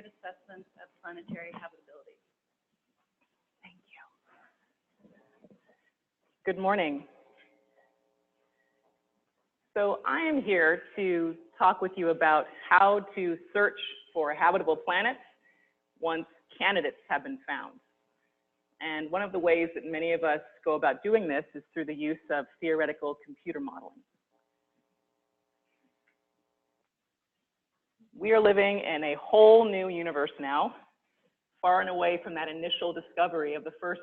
accurate assessment of planetary habitability. Thank you. Good morning. So I am here to talk with you about how to search for habitable planets once candidates have been found. And one of the ways that many of us go about doing this is through the use of theoretical computer modeling. We are living in a whole new universe now, far and away from that initial discovery of the first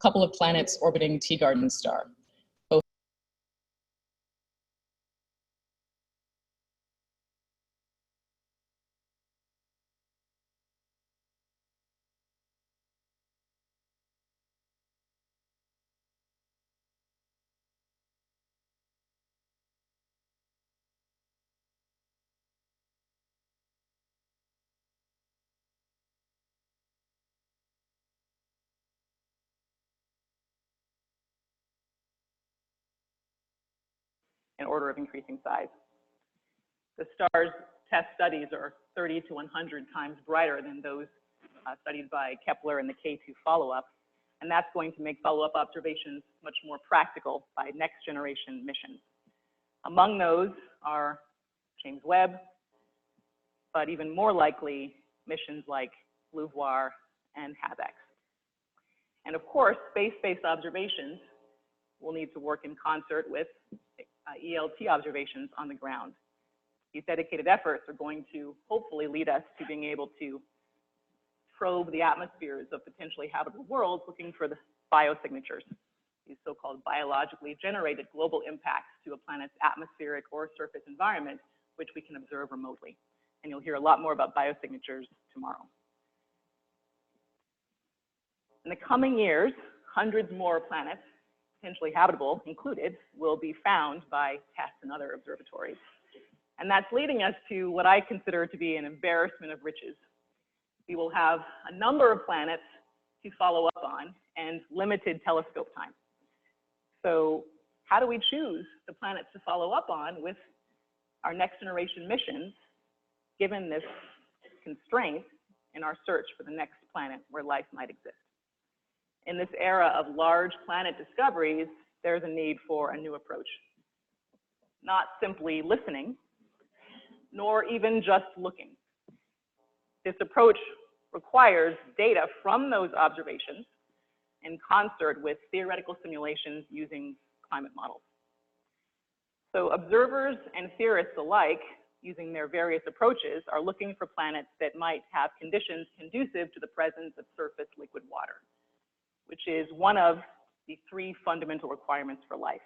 couple of planets orbiting T-Garden star. Both in order of increasing size. The star's test studies are 30 to 100 times brighter than those studied by Kepler and the K2 follow-up, and that's going to make follow-up observations much more practical by next generation missions. Among those are James Webb, but even more likely missions like LUVOIR and HabEx. And of course, space-based observations will need to work in concert with ELT observations on the ground. These dedicated efforts are going to hopefully lead us to being able to probe the atmospheres of potentially habitable worlds looking for the biosignatures, these so-called biologically generated global impacts to a planet's atmospheric or surface environment, which we can observe remotely. And you'll hear a lot more about biosignatures tomorrow. In the coming years, hundreds more planets, potentially habitable included, will be found by TESS and other observatories. And that's leading us to what I consider to be an embarrassment of riches. We will have a number of planets to follow up on and limited telescope time. So how do we choose the planets to follow up on with our next generation missions, given this constraint in our search for the next planet where life might exist? In this era of large planet discoveries, there's a need for a new approach. Not simply listening, nor even just looking. This approach requires data from those observations in concert with theoretical simulations using climate models. So observers and theorists alike, using their various approaches, are looking for planets that might have conditions conducive to the presence of surface liquid water, which is one of the three fundamental requirements for life.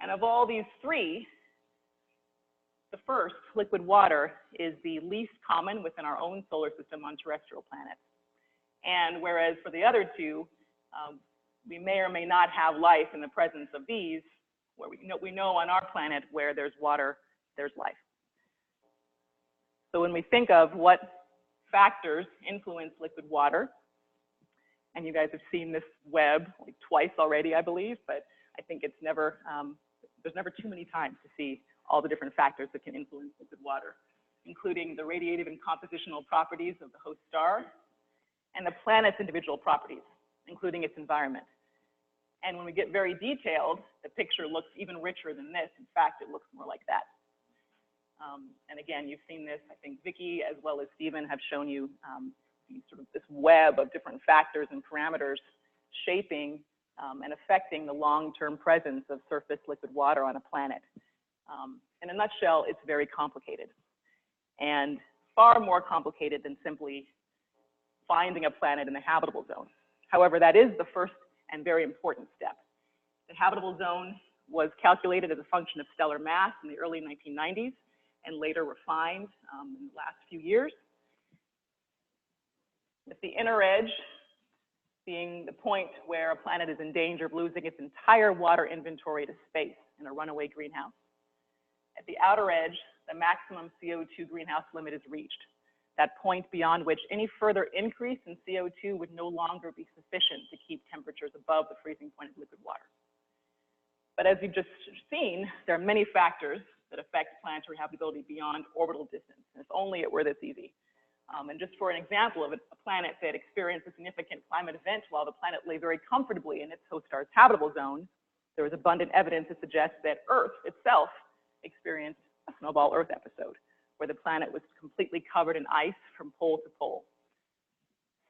And of all these three, the first, liquid water, is the least common within our own solar system on terrestrial planets. And whereas for the other two, we may or may not have life in the presence of these, where we know on our planet where there's water, there's life. So when we think of what factors influence liquid water, and you guys have seen this web like twice already, I believe, but I think it's never, there's never too many times to see all the different factors that can influence liquid water, including the radiative and compositional properties of the host star and the planet's individual properties, including its environment. And when we get very detailed, the picture looks even richer than this. In fact, it looks more like that. And again, you've seen this. I think Vicki, as well as Stephen, have shown you sort of this web of different factors and parameters shaping and affecting the long-term presence of surface liquid water on a planet. In a nutshell, it's very complicated, and far more complicated than simply finding a planet in the habitable zone. However, that is the first and very important step. The habitable zone was calculated as a function of stellar mass in the early 1990s and later refined in the last few years, with the inner edge being the point where a planet is in danger of losing its entire water inventory to space in a runaway greenhouse. At the outer edge, the maximum CO2 greenhouse limit is reached, that point beyond which any further increase in CO2 would no longer be sufficient to keep temperatures above the freezing point of liquid water. But as we've just seen, there are many factors that affect planetary habitability beyond orbital distance, and if only it were this easy. And just for an example of a planet that experienced a significant climate event while the planet lay very comfortably in its host star's habitable zone, there was abundant evidence to suggest that Earth itself experienced a snowball Earth episode, where the planet was completely covered in ice from pole to pole.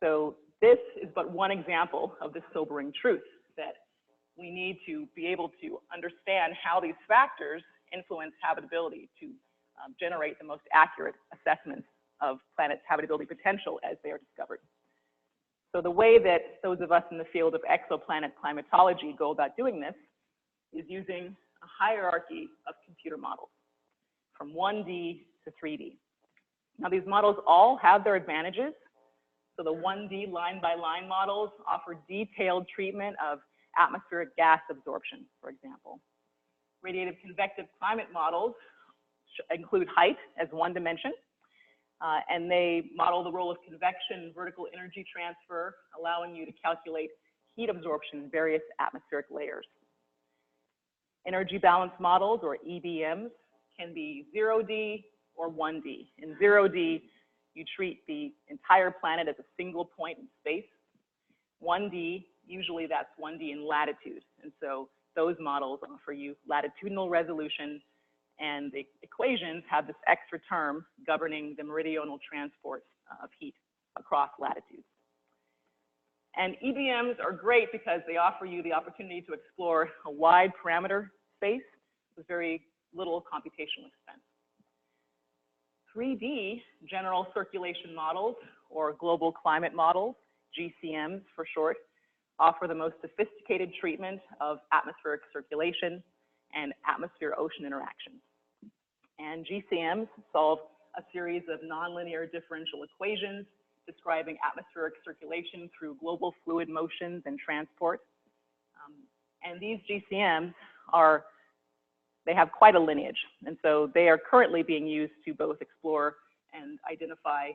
So this is but one example of this sobering truth, that we need to be able to understand how these factors influence habitability to generate the most accurate assessments of planet's habitability potential as they are discovered. So the way that those of us in the field of exoplanet climatology go about doing this is using a hierarchy of computer models from 1D to 3D. Now, these models all have their advantages. So the 1D line-by-line models offer detailed treatment of atmospheric gas absorption, for example. Radiative convective climate models include height as one dimension, and they model the role of convection and vertical energy transfer, allowing you to calculate heat absorption in various atmospheric layers. Energy balance models, or EBMs, can be 0D or 1D. In 0D, you treat the entire planet as a single point in space. 1D, usually that's 1D in latitude, and so those models offer you latitudinal resolution, and the equations have this extra term governing the meridional transport of heat across latitudes. And EBMs are great because they offer you the opportunity to explore a wide parameter space with very little computational expense. 3D general circulation models, or global climate models, GCMs for short, offer the most sophisticated treatment of atmospheric circulation and atmosphere-ocean interactions. And GCMs solve a series of nonlinear differential equations describing atmospheric circulation through global fluid motions and transport. And these GCMs they have quite a lineage, and so they are currently being used to both explore and identify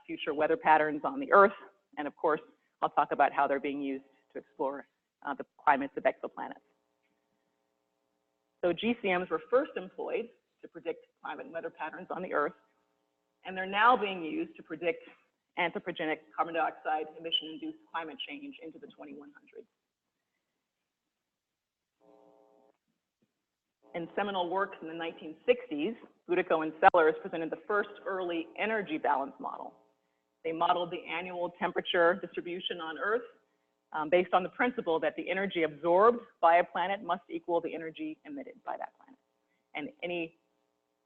future weather patterns on the Earth, and of course, I'll talk about how they're being used to explore the climates of exoplanets. So GCMs were first employed to predict climate and weather patterns on the Earth, and they're now being used to predict anthropogenic carbon dioxide emission-induced climate change into the 2100s. In seminal works in the 1960s, Budico and Sellers presented the first early energy balance model. They modeled the annual temperature distribution on Earth based on the principle that the energy absorbed by a planet must equal the energy emitted by that planet. And any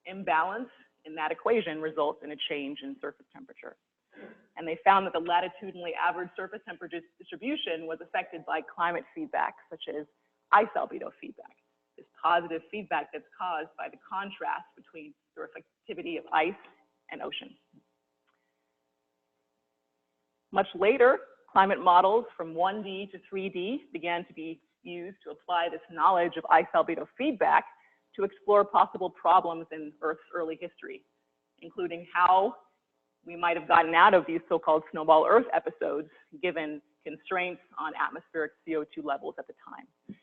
imbalance in that equation results in a change in surface temperature. And they found that the latitudinally average surface temperature distribution was affected by climate feedback, such as ice albedo feedback, this positive feedback that's caused by the contrast between the reflectivity of ice and ocean. Much later, climate models from 1D to 3D began to be used to apply this knowledge of ice albedo feedback to explore possible problems in Earth's early history, including how we might have gotten out of these so-called snowball Earth episodes given constraints on atmospheric CO2 levels at the time.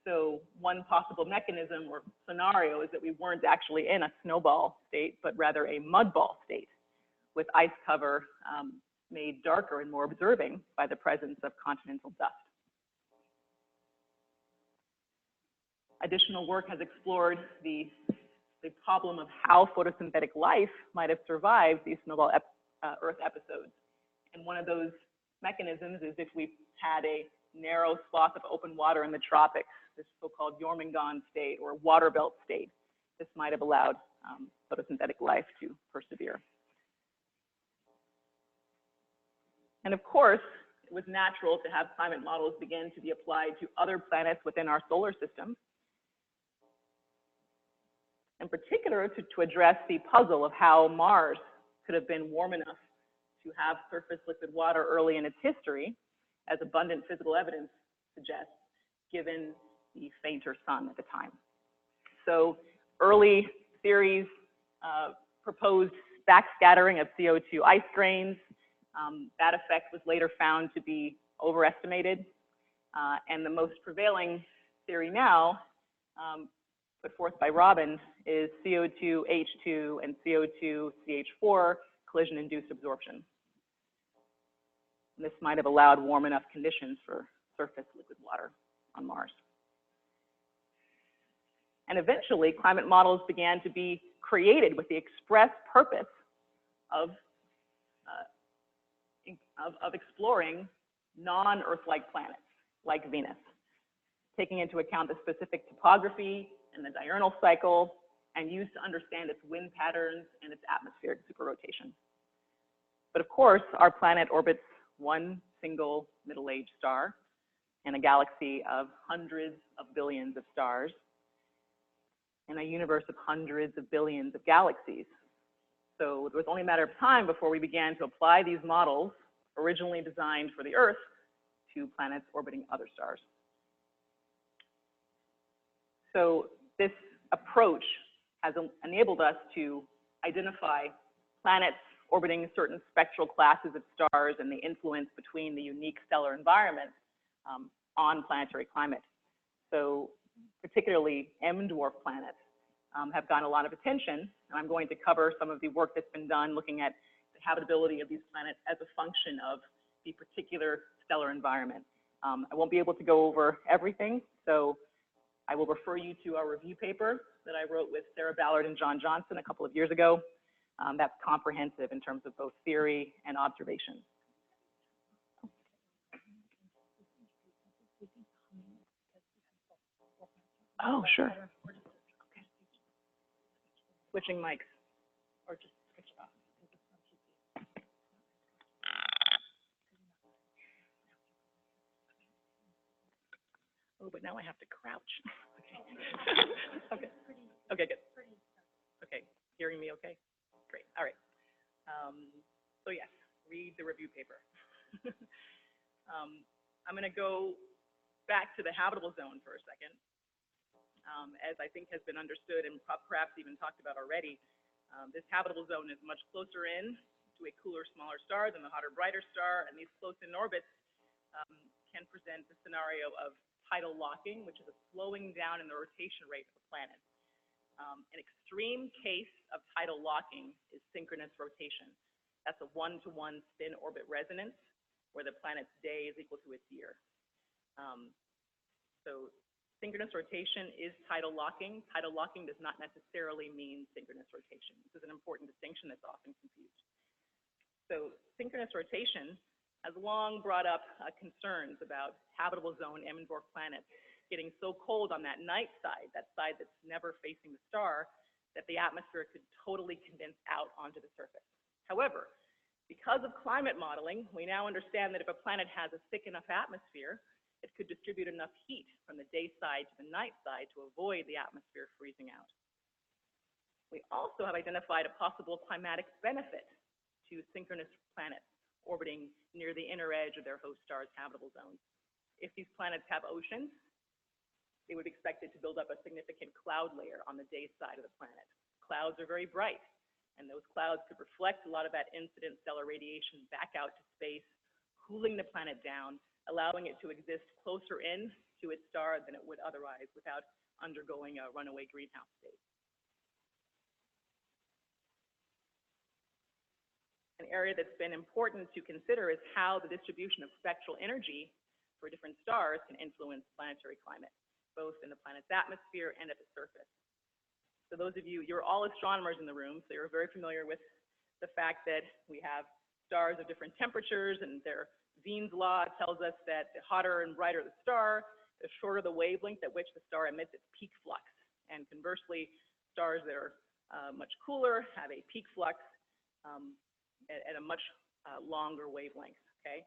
So one possible mechanism or scenario is that we weren't actually in a snowball state, but rather a mudball state with ice cover made darker and more observing by the presence of continental dust. Additional work has explored the problem of how photosynthetic life might have survived these snowball Earth episodes. And one of those mechanisms is if we had a narrow swath of open water in the tropics, this so-called Jormungand state or water belt state. This might have allowed photosynthetic life to persevere. And of course, it was natural to have climate models begin to be applied to other planets within our solar system. In particular, to address the puzzle of how Mars could have been warm enough to have surface liquid water early in its history, as abundant physical evidence suggests, given the fainter sun at the time. So early theories proposed backscattering of CO2 ice grains. That effect was later found to be overestimated. And the most prevailing theory now, put forth by Robin, is CO2H2 and CO2CH4 collision-induced absorption. And this might have allowed warm enough conditions for surface liquid water on Mars. And eventually, climate models began to be created with the express purpose of exploring non-Earth-like planets, like Venus, taking into account the specific topography and the diurnal cycle, and used to understand its wind patterns and its atmospheric superrotation. But of course, our planet orbits one single middle-aged star in a galaxy of hundreds of billions of stars, in a universe of hundreds of billions of galaxies. So it was only a matter of time before we began to apply these models, originally designed for the Earth, to planets orbiting other stars. So this approach has enabled us to identify planets orbiting certain spectral classes of stars and the influence between the unique stellar environment on planetary climate. So particularly M-dwarf planets have gotten a lot of attention, and I'm going to cover some of the work that's been done looking at the habitability of these planets as a function of the particular stellar environment. I won't be able to go over everything, so I will refer you to our review paper that I wrote with Sarah Ballard and John Johnson a couple of years ago. That's comprehensive in terms of both theory and observation. Oh, sure. Okay. Switching mics, or just switch it off. Oh, but now I have to crouch. Okay. Okay. Okay, good. Okay, hearing me okay? Great, all right. So yes, read the review paper. I'm gonna go back to the habitable zone for a second. As I think has been understood and perhaps even talked about already, this habitable zone is much closer in to a cooler, smaller star than the hotter, brighter star, and these close-in orbits can present the scenario of tidal locking, which is a slowing down in the rotation rate of a planet. An extreme case of tidal locking is synchronous rotation. That's a one-to-one spin-orbit resonance, where the planet's day is equal to its year. So synchronous rotation is tidal locking. Tidal locking does not necessarily mean synchronous rotation. This is an important distinction that's often confused. So synchronous rotation has long brought up concerns about habitable zone M-dwarf planets getting so cold on that night side, that side that's never facing the star, that the atmosphere could totally condense out onto the surface. However, because of climate modeling, we now understand that if a planet has a thick enough atmosphere, it could distribute enough heat from the day side to the night side to avoid the atmosphere freezing out. We also have identified a possible climatic benefit to synchronous planets orbiting near the inner edge of their host star's habitable zones. If these planets have oceans, they would be expected to build up a significant cloud layer on the day side of the planet. Clouds are very bright, and those clouds could reflect a lot of that incident stellar radiation back out to space, cooling the planet down, allowing it to exist closer in to its star than it would otherwise without undergoing a runaway greenhouse state. An area that's been important to consider is how the distribution of spectral energy for different stars can influence planetary climate, both in the planet's atmosphere and at the surface. So those of you, you're all astronomers in the room, so you're very familiar with the fact that we have stars of different temperatures and they're Wien's law tells us that the hotter and brighter the star, the shorter the wavelength at which the star emits its peak flux. And conversely, stars that are much cooler have a peak flux at a much longer wavelength, okay?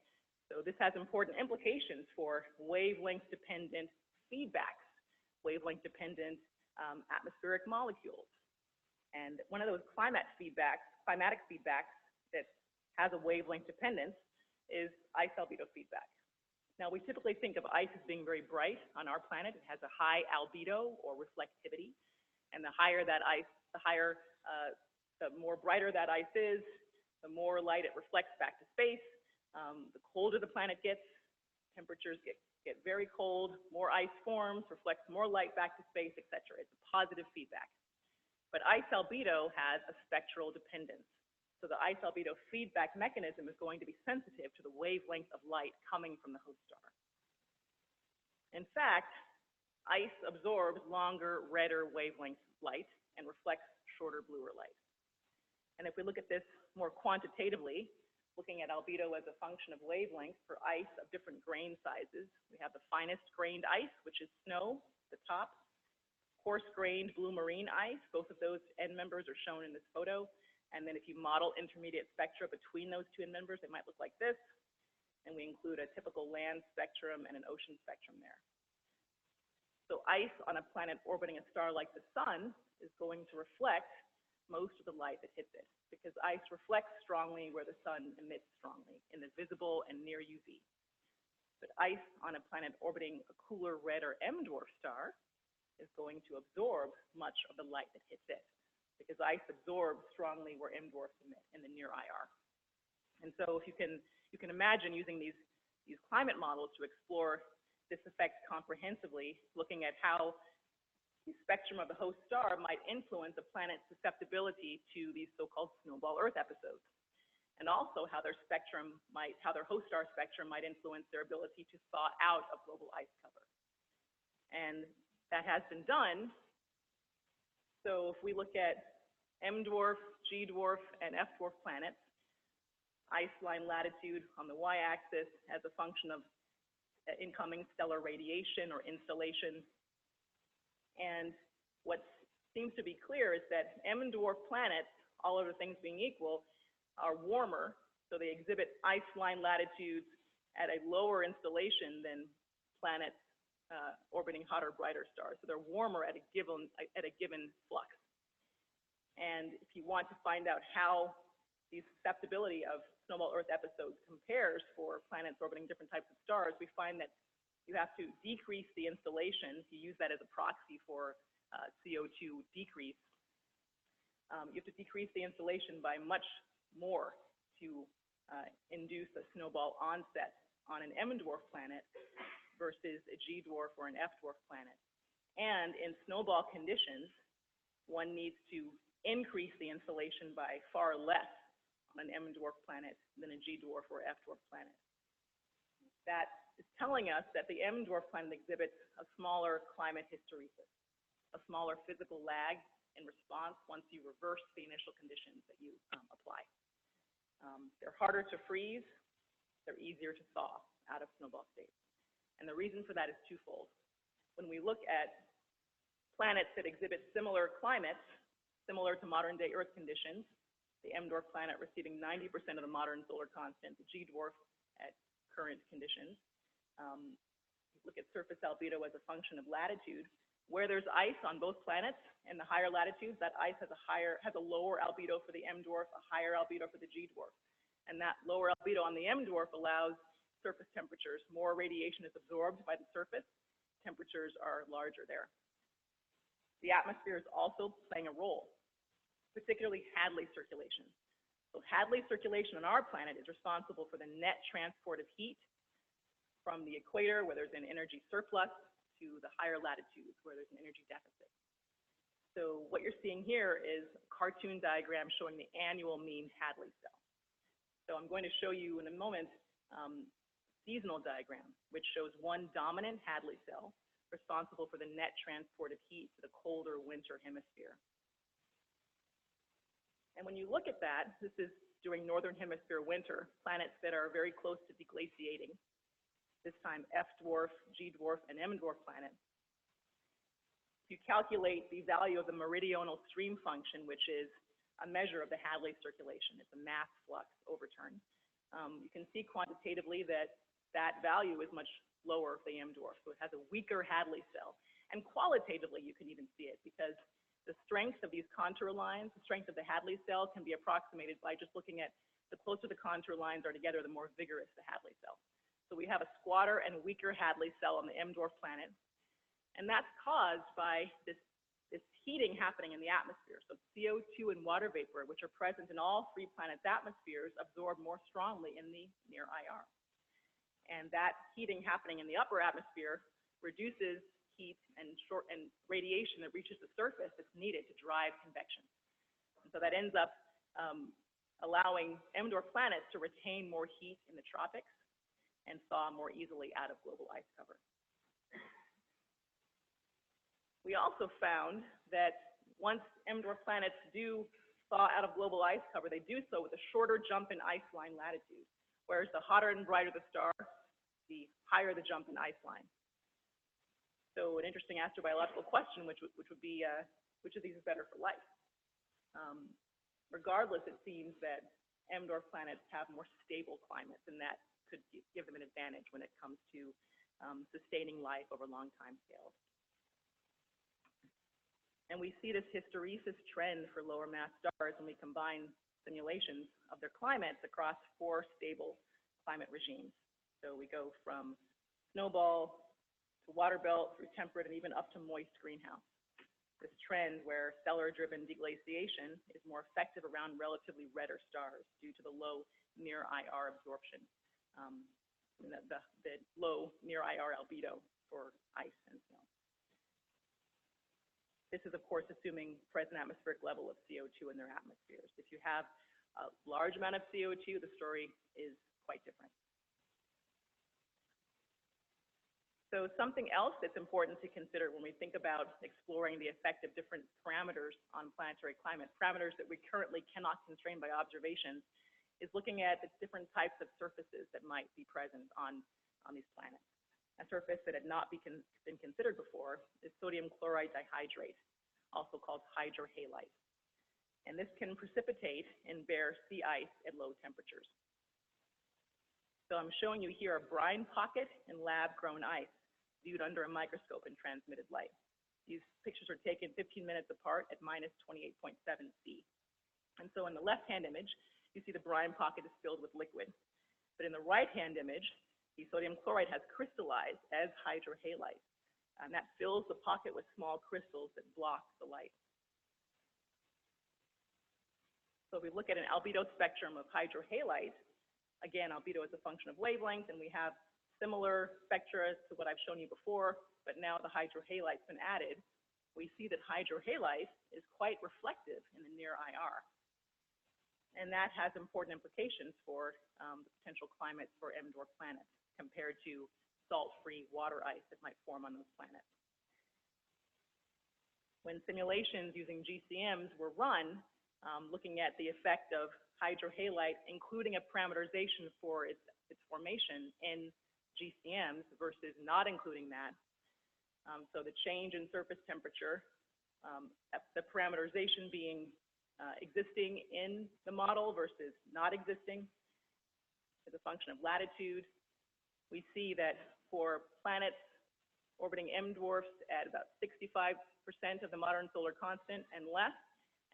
So this has important implications for wavelength-dependent feedbacks, wavelength-dependent atmospheric molecules. And one of those climatic feedbacks that has a wavelength dependence is ice albedo feedback. Now, we typically think of ice as being very bright on our planet. It has a high albedo or reflectivity, and the higher that ice, the more brighter that ice is, the more light it reflects back to space. The colder the planet gets, temperatures get very cold, more ice forms, reflects more light back to space, etc. It's a positive feedback. But ice albedo has a spectral dependence. So the ice albedo feedback mechanism is going to be sensitive to the wavelength of light coming from the host star. In fact, ice absorbs longer, redder wavelength light and reflects shorter, bluer light. And if we look at this more quantitatively, looking at albedo as a function of wavelength for ice of different grain sizes, we have the finest grained ice, which is snow, the top, coarse-grained blue marine ice. Both of those end members are shown in this photo. And then if you model intermediate spectra between those two end members, they might look like this. And we include a typical land spectrum and an ocean spectrum there. So ice on a planet orbiting a star like the sun is going to reflect most of the light that hits it, because ice reflects strongly where the sun emits strongly, in the visible and near UV. But ice on a planet orbiting a cooler red or M dwarf star is going to absorb much of the light that hits it, because ice absorbs strongly where M dwarfs emit in the near IR. And so if you can imagine using these climate models to explore this effect comprehensively, looking at how the spectrum of the host star might influence a planet's susceptibility to these so-called snowball Earth episodes, and also how their host star spectrum might influence their ability to thaw out of global ice cover. And that has been done. So if we look at M dwarf, G dwarf, and F dwarf planets, ice line latitude on the y-axis as a function of incoming stellar radiation or installation. And what seems to be clear is that M dwarf planets, all other things being equal, are warmer, so they exhibit ice line latitudes at a lower installation than planets orbiting hotter, brighter stars. So they're warmer at a given flux. And if you want to find out how the susceptibility of snowball Earth episodes compares for planets orbiting different types of stars, we find that you have to decrease the installation. You use that as a proxy for CO2 decrease. You have to decrease the installation by much more to induce a snowball onset on an M dwarf planet versus a G dwarf or an F dwarf planet. And in snowball conditions, one needs to increase the installation by far less on an M dwarf planet than a G dwarf or F dwarf planet. That is telling us that the M dwarf planet exhibits a smaller climate hysteresis, a smaller physical lag in response once you reverse the initial conditions that you apply. They're harder to freeze, they're easier to thaw out of snowball states. And the reason for that is twofold. When we look at planets that exhibit similar climates, similar to modern day Earth conditions, the M dwarf planet receiving 90% of the modern solar constant, the G dwarf at current conditions. Look at surface albedo as a function of latitude. Where there's ice on both planets in the higher latitudes, that ice has a lower albedo for the M dwarf, a higher albedo for the G dwarf. And that lower albedo on the M dwarf allows surface temperatures. More radiation is absorbed by the surface. Temperatures are larger there. The atmosphere is also playing a role, particularly Hadley circulation. So Hadley circulation on our planet is responsible for the net transport of heat from the equator, where there's an energy surplus, to the higher latitudes, where there's an energy deficit. So what you're seeing here is a cartoon diagram showing the annual mean Hadley cell. So I'm going to show you in a moment seasonal diagram, which shows one dominant Hadley cell responsible for the net transport of heat to the colder winter hemisphere. And when you look at that, this is during northern hemisphere winter, planets that are very close to deglaciating, this time F dwarf, G dwarf, and M dwarf planets. If you calculate the value of the meridional stream function, which is a measure of the Hadley circulation, it's a mass flux overturn, you can see quantitatively that that value is much lower for the M dwarf, so it has a weaker Hadley cell. And qualitatively, you can even see it because the strength of these contour lines, the strength of the Hadley cell can be approximated by just looking at the closer the contour lines are together, the more vigorous the Hadley cell. So we have a squatter and weaker Hadley cell on the M dwarf planet. And that's caused by this heating happening in the atmosphere. So CO2 and water vapor, which are present in all three planets' atmospheres, absorb more strongly in the near IR. And that heating happening in the upper atmosphere reduces heat and radiation that reaches the surface that's needed to drive convection. And so that ends up allowing M dwarf planets to retain more heat in the tropics and thaw more easily out of global ice cover. We also found that once M dwarf planets do thaw out of global ice cover, they do so with a shorter jump in ice line latitude, whereas the hotter and brighter the star, the higher the jump in ice line. So an interesting astrobiological question, which would be, which of these is better for life? Regardless, it seems that M dwarf planets have more stable climates, and that could give them an advantage when it comes to sustaining life over long time scales. And we see this hysteresis trend for lower mass stars when we combine simulations of their climates across 4 stable climate regimes. So we go from snowball to water belt, through temperate, and even up to moist greenhouse. This trend where stellar-driven deglaciation is more effective around relatively redder stars due to the low near IR absorption, the low near IR albedo for ice and snow. This is, of course, assuming present atmospheric level of CO2 in their atmospheres. If you have a large amount of CO2, the story is quite different. So something else that's important to consider when we think about exploring the effect of different parameters on planetary climate, parameters that we currently cannot constrain by observation, is looking at the different types of surfaces that might be present on these planets. A surface that had not been considered before is sodium chloride dihydrate, also called HydroHalite. And this can precipitate in bare sea ice at low temperatures. So I'm showing you here a brine pocket and lab-grown ice viewed under a microscope in transmitted light. These pictures are taken 15 minutes apart at minus 28.7 C. And so in the left-hand image, you see the brine pocket is filled with liquid. But in the right-hand image, the sodium chloride has crystallized as HydroHalite. And that fills the pocket with small crystals that block the light. So if we look at an albedo spectrum of HydroHalite, again, albedo is a function of wavelength, and we have similar spectra to what I've shown you before, but now the HydroHalite's been added. We see that HydroHalite is quite reflective in the near IR. And that has important implications for the potential climates for M dwarf planets compared to salt-free water ice that might form on those planets. When simulations using GCMs were run, looking at the effect of HydroHalite, including a parameterization for its formation in GCMs versus not including that. So the change in surface temperature, the parameterization being existing in the model versus not existing as a function of latitude. We see that for planets orbiting M dwarfs at about 65% of the modern solar constant and less,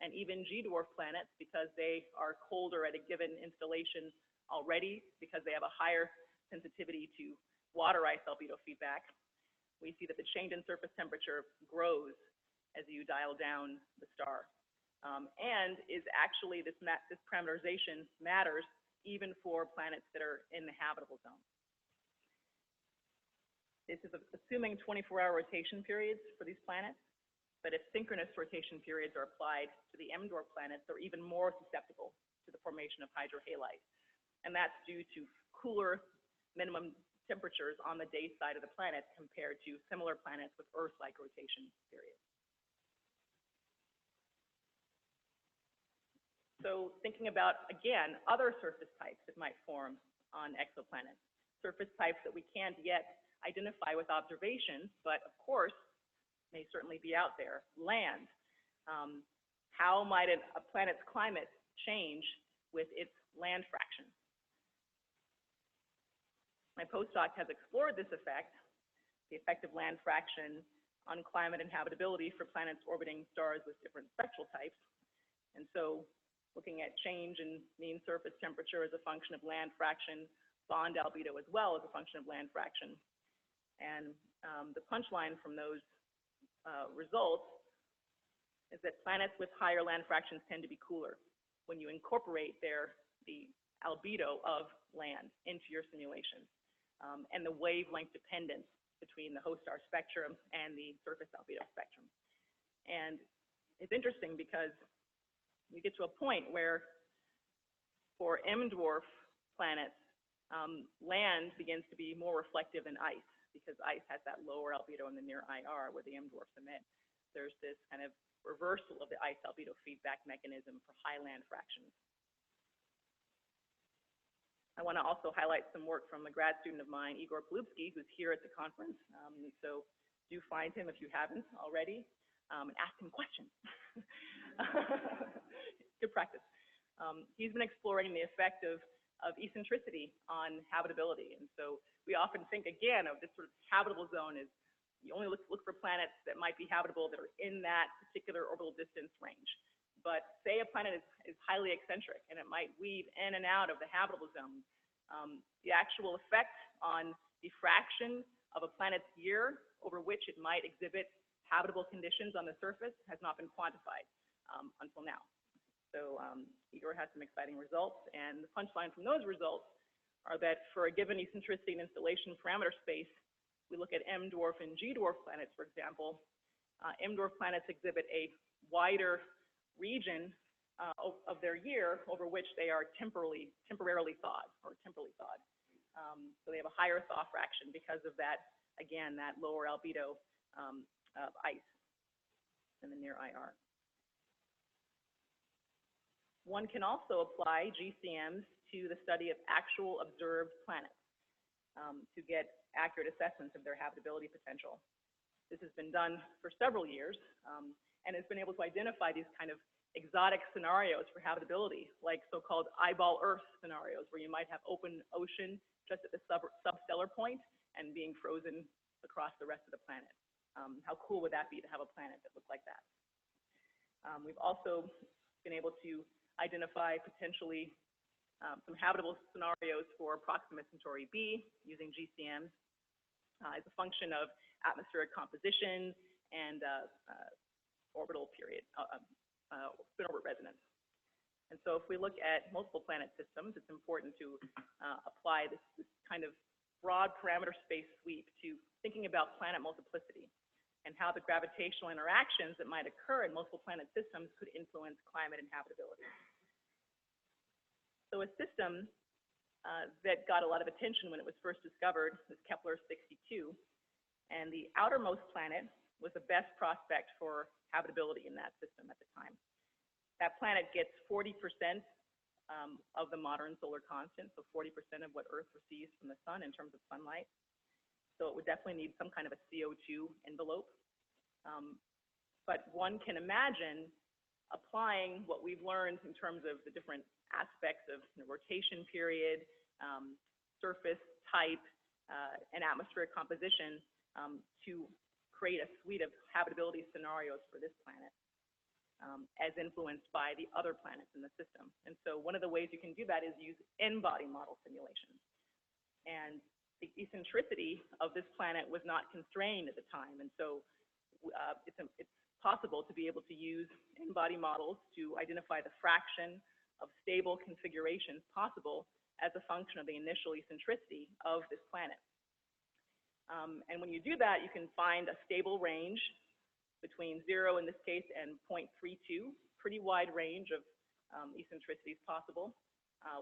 and even G dwarf planets, because they are colder at a given installation already, because they have a higher sensitivity to water ice albedo feedback, we see that the change in surface temperature grows as you dial down the star. And is actually, this parameterization matters even for planets that are in the habitable zone. This is assuming 24-hour rotation periods for these planets, but if synchronous rotation periods are applied to the M dwarf planets, they're even more susceptible to the formation of HydroHalite. And that's due to cooler minimum temperatures on the day side of the planet compared to similar planets with Earth-like rotation periods. So thinking about, again, other surface types that might form on exoplanets, surface types that we can't yet identify with observations, but of course may certainly be out there. Land. How might a planet's climate change with its land fraction? My postdoc has explored this effect, the effect of land fraction on climate and habitability for planets orbiting stars with different spectral types. And so looking at change in mean surface temperature as a function of land fraction, bond albedo as well as a function of land fraction. And the punchline from those results is that planets with higher land fractions tend to be cooler when you incorporate the albedo of land into your simulation, and the wavelength dependence between the host star spectrum and the surface albedo spectrum. And it's interesting because you get to a point where for M dwarf planets, land begins to be more reflective than ice, because ice has that lower albedo in the near IR where the M dwarfs emit. There's this kind of reversal of the ice albedo feedback mechanism for high land fractions. I want to also highlight some work from a grad student of mine, Igor Polubsky, who's here at the conference. So do find him if you haven't already, and ask him questions. Good practice. He's been exploring the effect of eccentricity on habitability. And so we often think, again, of this sort of habitable zone as you only look for planets that might be habitable that are in that particular orbital distance range. But say a planet is highly eccentric and it might weave in and out of the habitable zone. The actual effect on diffraction of a planet's year over which it might exhibit habitable conditions on the surface has not been quantified until now. So Igor has some exciting results, and the punchline from those results are that for a given eccentricity and installation parameter space, we look at M dwarf and G dwarf planets, for example. M dwarf planets exhibit a wider region of their year over which they are temporarily thawed. So they have a higher thaw fraction because of that, again, that lower albedo of ice in the near IR. One can also apply GCMs to the study of actual observed planets to get accurate assessments of their habitability potential. This has been done for several years and has been able to identify these kind of exotic scenarios for habitability, like so-called eyeball Earth scenarios, where you might have open ocean just at the substellar point and being frozen across the rest of the planet. How cool would that be to have a planet that looked like that? We've also been able to identify potentially some habitable scenarios for Proxima Centauri B using GCMs as a function of atmospheric composition and orbital period, spin orbit resonance. And so if we look at multiple planet systems, it's important to apply this kind of broad parameter space sweep to thinking about planet multiplicity and how the gravitational interactions that might occur in multiple planet systems could influence climate and habitability. So a system that got a lot of attention when it was first discovered was Kepler-62, and the outermost planet was the best prospect for habitability in that system at the time. That planet gets 40% of the modern solar constant, so 40% of what Earth receives from the sun in terms of sunlight. So it would definitely need some kind of a CO2 envelope. But one can imagine applying what we've learned in terms of the different aspects of rotation period, surface type, and atmospheric composition to create a suite of habitability scenarios for this planet as influenced by the other planets in the system. And so one of the ways you can do that is use n-body model simulations. And the eccentricity of this planet was not constrained at the time. And so it's possible to be able to use n-body models to identify the fraction of stable configurations possible as a function of the initial eccentricity of this planet. And when you do that, you can find a stable range between 0 in this case and 0.32, pretty wide range of eccentricities possible,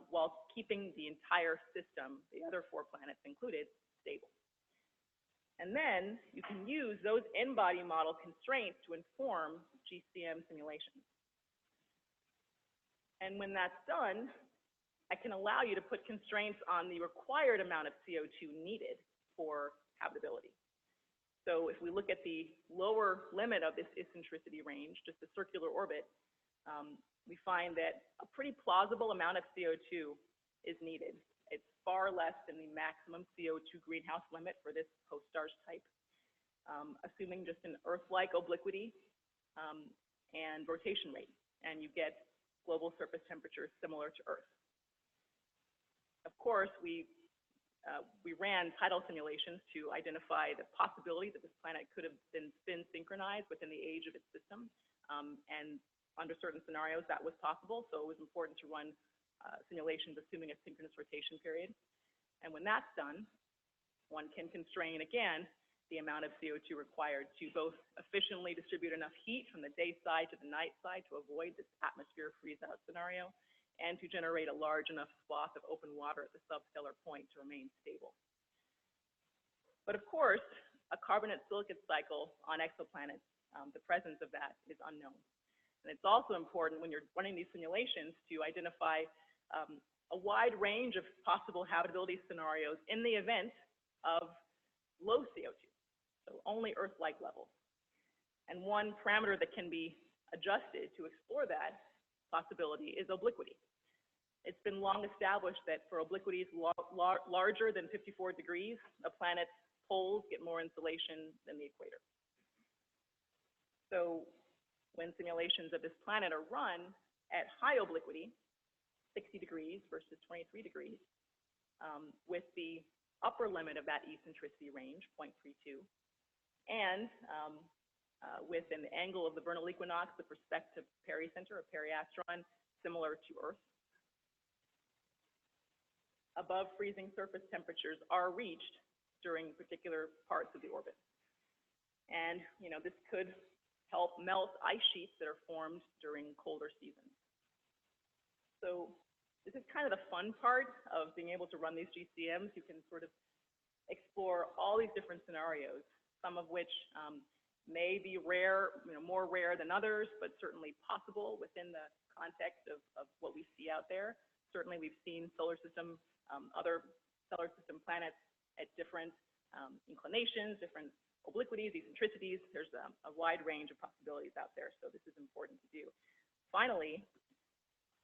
while keeping the entire system, the other 4 planets included, stable. And then you can use those n-body model constraints to inform GCM simulations. And when that's done, I can allow you to put constraints on the required amount of CO2 needed for habitability. So if we look at the lower limit of this eccentricity range, just a circular orbit, we find that a pretty plausible amount of CO2 is needed. It's far less than the maximum CO2 greenhouse limit for this host star's type, assuming just an Earth-like obliquity and rotation rate, and you get global surface temperatures similar to Earth. Of course, we ran tidal simulations to identify the possibility that this planet could have been spin synchronized within the age of its system, and under certain scenarios that was possible, so it was important to run simulations assuming a synchronous rotation period. And when that's done, one can constrain, again, the amount of CO2 required to both efficiently distribute enough heat from the day side to the night side to avoid this atmosphere freeze-out scenario, and to generate a large enough swath of open water at the substellar point to remain stable. But of course, a carbonate-silicate cycle on exoplanets, the presence of that is unknown. And it's also important when you're running these simulations to identify a wide range of possible habitability scenarios in the event of low CO2, so only Earth-like levels. And one parameter that can be adjusted to explore that possibility is obliquity. It's been long established that for obliquities larger than 54 degrees, a planet's poles get more insolation than the equator. So when simulations of this planet are run at high obliquity, 60 degrees versus 23 degrees, with the upper limit of that eccentricity range, 0.32, and with an angle of the vernal equinox with respect to pericenter or periastron similar to Earth, above freezing surface temperatures are reached during particular parts of the orbit. And this could help melt ice sheets that are formed during colder seasons. So this is kind of the fun part of being able to run these GCMs. You can sort of explore all these different scenarios, some of which may be rare, more rare than others, but certainly possible within the context of what we see out there. Certainly we've seen other solar system planets at different inclinations, different obliquities, eccentricities. There's a wide range of possibilities out there, so this is important to do. Finally,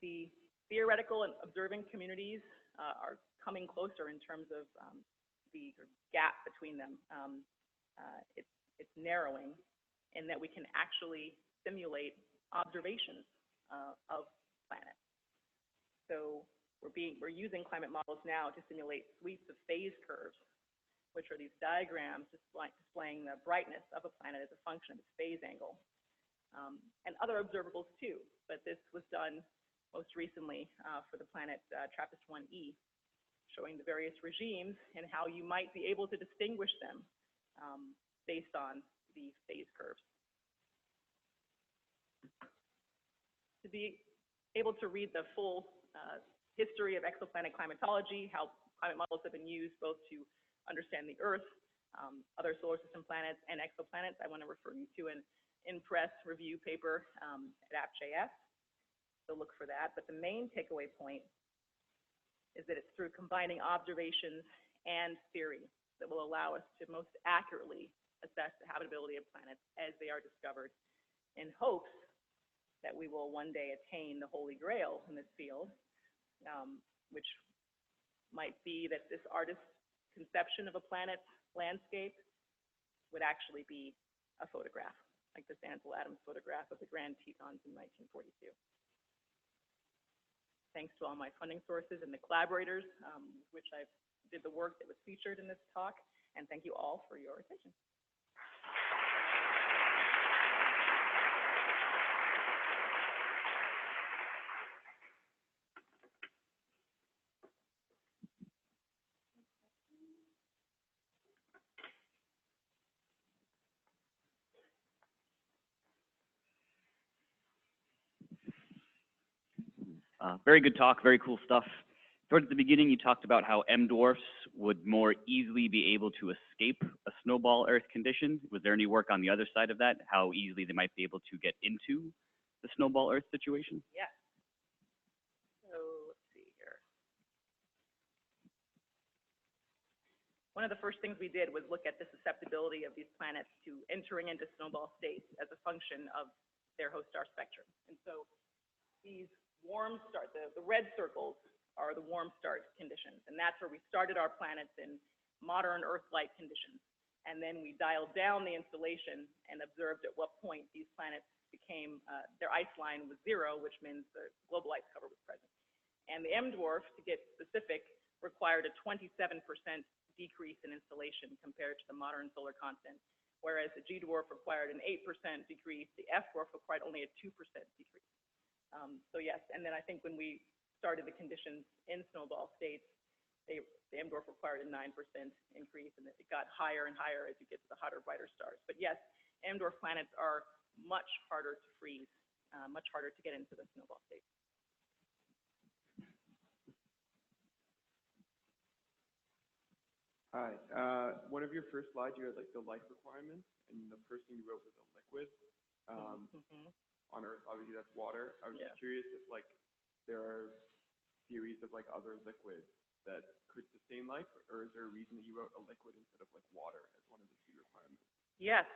the theoretical and observing communities are coming closer in terms of the gap between them. It's narrowing in that we can actually simulate observations of planets. So we're using climate models now to simulate sweeps of phase curves, which are these diagrams displaying the brightness of a planet as a function of its phase angle, and other observables too. But this was done most recently for the planet TRAPPIST-1e, showing the various regimes and how you might be able to distinguish them based on the phase curves. To be able to read the full history of exoplanet climatology, how climate models have been used both to understand the Earth, other solar system planets, and exoplanets, I want to refer you to an in-press review paper at app.js, so look for that. But the main takeaway point is that it's through combining observations and theory that will allow us to most accurately assess the habitability of planets as they are discovered, in hopes that we will one day attain the holy grail in this field, which might be that this artist's conception of a planet's landscape would actually be a photograph, like this Ansel Adams photograph of the Grand Tetons in 1942. Thanks to all my funding sources and the collaborators with which I did the work that was featured in this talk, and thank you all for your attention. Very good talk, very cool stuff. Towards the beginning, you talked about how M dwarfs would more easily be able to escape a snowball Earth condition. Was there any work on the other side of that, how easily they might be able to get into the snowball Earth situation? Yes. one of the first things we did was look at the susceptibility of these planets to entering into snowball states as a function of their host star spectrum. And so these warm stars, the red circles are the warm star conditions, and that's where we started our planets in modern Earth-like conditions. And then we dialed down the installation and observed at what point these planets became, their ice line was 0, which means the global ice cover was present. And the M dwarf, to get specific, required a 27% decrease in installation compared to the modern solar constant, whereas the G dwarf required an 8% decrease, the F dwarf required only a 2% decrease. So yes, and then I think when we started the conditions in snowball states, the M dwarf required a 9% increase, and it got higher and higher as you get to the hotter, brighter stars. But yes, M dwarf planets are much harder to freeze, much harder to get into the snowball state. Hi. One of your first slides, you had like the life requirements, and the first thing you wrote was a liquid. On Earth, obviously that's water. I was just curious if like there are theories of like other liquids that could sustain life, or is there a reason that you wrote a liquid instead of like water as one of the 2 requirements? Yes,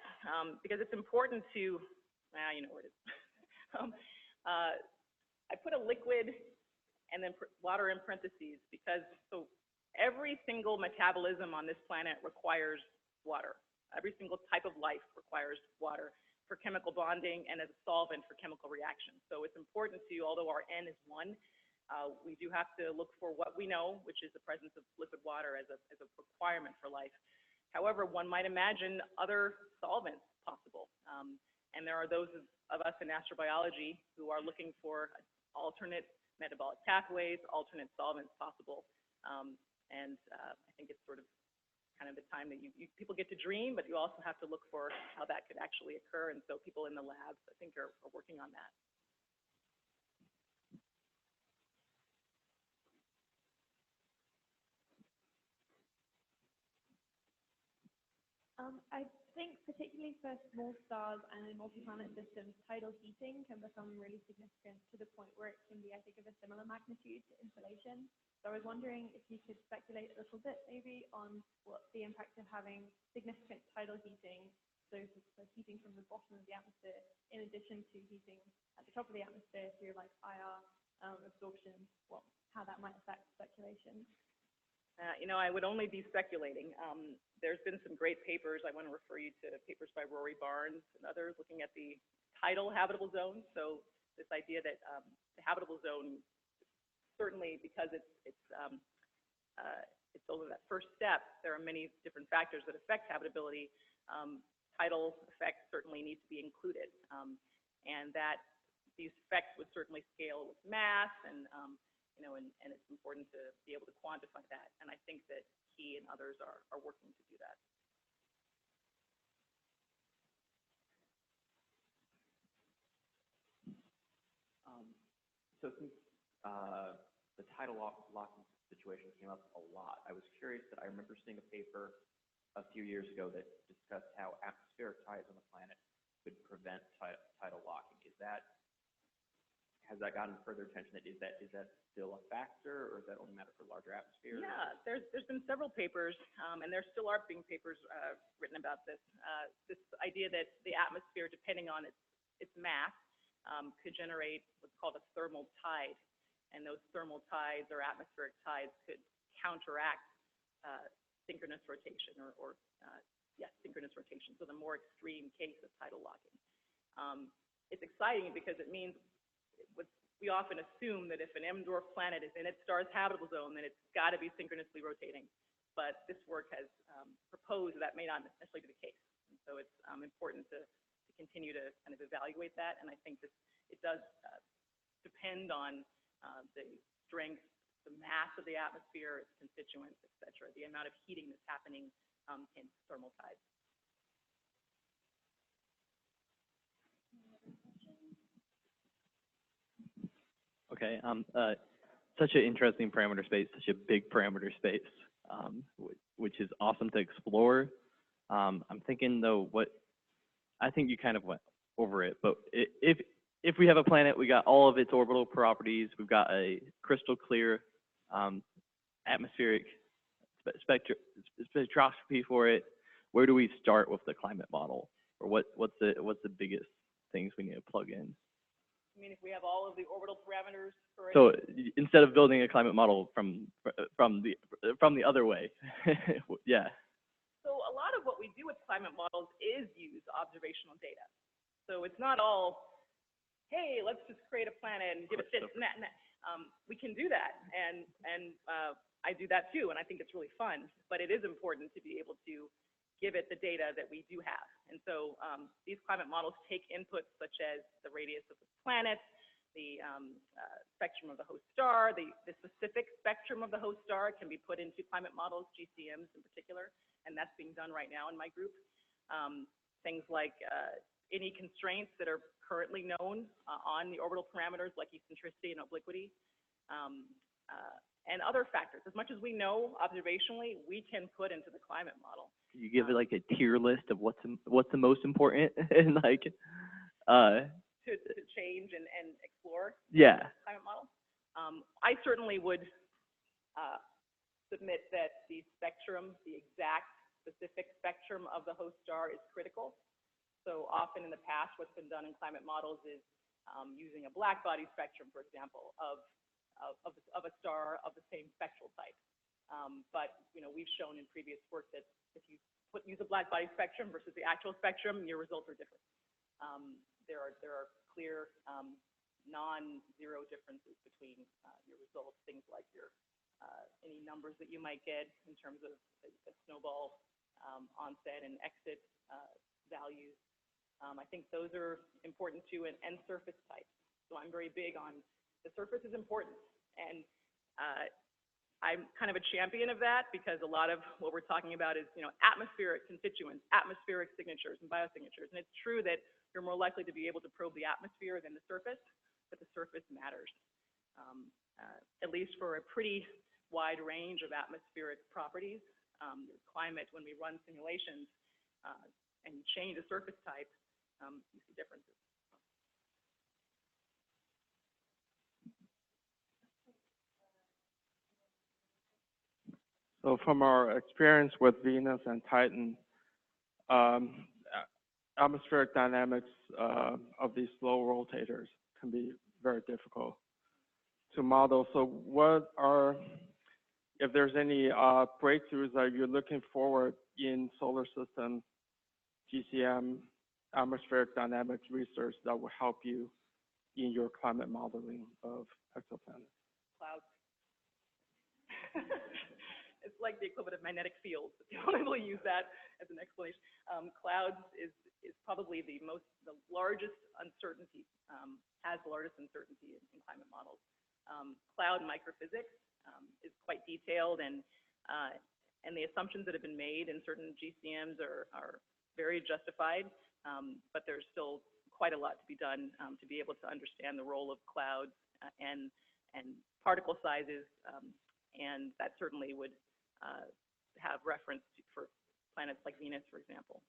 because it's important to, you know where it is. I put a liquid and then water in parentheses because every single metabolism on this planet requires water. Every single type of life requires water for chemical bonding and as a solvent for chemical reactions. So it's important to, although our N is 1, we do have to look for what we know, which is the presence of liquid water as a requirement for life. However, one might imagine other solvents possible. And there are those of us in astrobiology who are looking for alternate metabolic pathways, alternate solvents possible. And I think it's sort of kind of the time that people get to dream, but you also have to look for how that could actually occur. And so people in the labs, I think, are working on that. I think particularly for small stars and in multi-planet systems, tidal heating can become really significant to the point where it can be, I think, of a similar magnitude to insolation. So I was wondering if you could speculate a little bit maybe on what the impact of having significant tidal heating, so heating from the bottom of the atmosphere, in addition to heating at the top of the atmosphere through like IR absorption, how that might affect circulation. You know, I would only be speculating. There's been some great papers. I want to refer you to papers by Rory Barnes and others looking at the tidal habitable zone. So this idea that the habitable zone, certainly because it's only that first step, there are many different factors that affect habitability. Tidal effects certainly need to be included, and that these effects would certainly scale with mass and you know, and it's important to be able to quantify that. And I think that he and others are working to do that. So since the tidal locking situation came up a lot, I was curious that I remember seeing a paper a few years ago that discussed how atmospheric tides on the planet could prevent tidal locking. Has that gotten further attention? Is that still a factor, or does that only matter for larger atmospheres? Yeah, there's been several papers, and there still are being papers written about this. This idea that the atmosphere, depending on its mass, could generate what's called a thermal tide, and those thermal tides or atmospheric tides could counteract synchronous rotation, or synchronous rotation. So the more extreme case of tidal locking. It's exciting because it means we often assume that if an M dwarf planet is in its star's habitable zone, then it's got to be synchronously rotating. But this work has proposed that may not necessarily be the case. And so it's important to continue to kind of evaluate that. And I think that it does depend on the strength, the mass of the atmosphere, its constituents, et cetera, the amount of heating that's happening in thermal tides. Okay, such an interesting parameter space, such a big parameter space, which is awesome to explore. I'm thinking though, I think you kind of went over it, but if we have a planet, we got all of its orbital properties, we've got a crystal clear atmospheric spectroscopy for it, where do we start with the climate model? Or what's the biggest things we need to plug in? I mean, if we have all of the orbital parameters for it. So instead of building a climate model from the other way, yeah. So a lot of what we do with climate models is use observational data. So it's not all, hey, let's just create a planet and give it this and that and that. We can do that, and I do that too, and I think it's really fun. But it is important to be able to give it the data that we do have. And so these climate models take inputs such as the radius of the planet, the spectrum of the host star, the specific spectrum of the host star can be put into climate models, GCMs in particular, and that's being done right now in my group. Things like any constraints that are currently known on the orbital parameters like eccentricity and obliquity, and other factors. As much as we know observationally, we can put into the climate model. You give it like a tier list of what's the most important and like to change and explore. Yeah. The climate model. I certainly would submit that the spectrum, the exact specific spectrum of the host star is critical. So often in the past, what's been done in climate models is using a black body spectrum, for example, of a star of the same spectral type. But we've shown in previous work that if you use a black body spectrum versus the actual spectrum, your results are different. There are clear non-zero differences between your results. Things like your any numbers that you might get in terms of a snowball onset and exit values. I think those are important too, and surface types. So I'm very big on the surface is important, and I'm kind of a champion of that because a lot of what we're talking about is atmospheric constituents, atmospheric signatures and biosignatures, and it's true that you're more likely to be able to probe the atmosphere than the surface, but the surface matters, at least for a pretty wide range of atmospheric properties. Climate, when we run simulations and you change the surface type, you see differences. So from our experience with Venus and Titan, atmospheric dynamics of these slow rotators can be very difficult to model. So if there's any breakthroughs that you're looking forward in solar system, GCM, atmospheric dynamics research that will help you in your climate modeling of exoplanets? Clouds. It's like the equivalent of magnetic fields. People will use that as an explanation. Clouds is probably the largest uncertainty, has the largest uncertainty in climate models. Cloud microphysics is quite detailed, and the assumptions that have been made in certain GCMs are very justified, but there's still quite a lot to be done to be able to understand the role of clouds and particle sizes, and that certainly would have reference for planets like Venus, for example.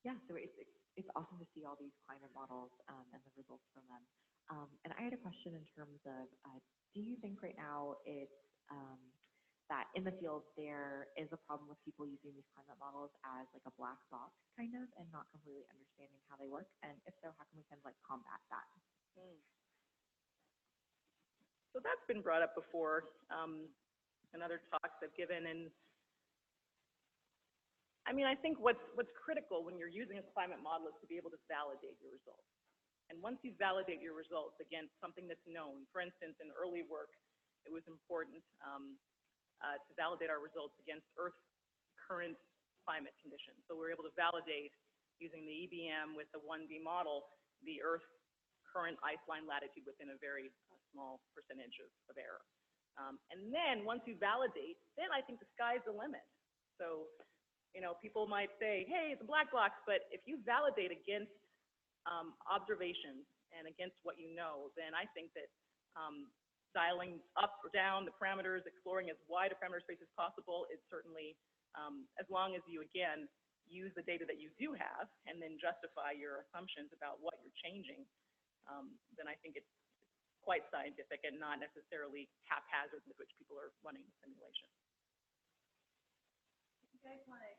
Yeah, so it's awesome to see all these climate models and the results from them. And I had a question in terms of, do you think right now it's that in the field there is a problem with people using these climate models as like a black box kind of, and not completely understanding how they work? And if so, how can we kind of like combat that? So that's been brought up before in other talks I've given, and I mean, I think what's critical when you're using a climate model is to be able to validate your results. And once you validate your results against something that's known, for instance, in early work, it was important to validate our results against Earth's current climate conditions. So we're able to validate using the EBM with the 1D model, the Earth's current ice line latitude within a very small percentage of error. And then once you validate, then I think the sky's the limit. So people might say, hey, it's a black box, but if you validate against observations and against what you know, then I think that dialing up or down the parameters, exploring as wide a parameter space as possible is certainly As long as you, again, use the data that you do have and then justify your assumptions about what you're changing, then I think it's quite scientific and not necessarily haphazard with which people are running the simulation. You guys want to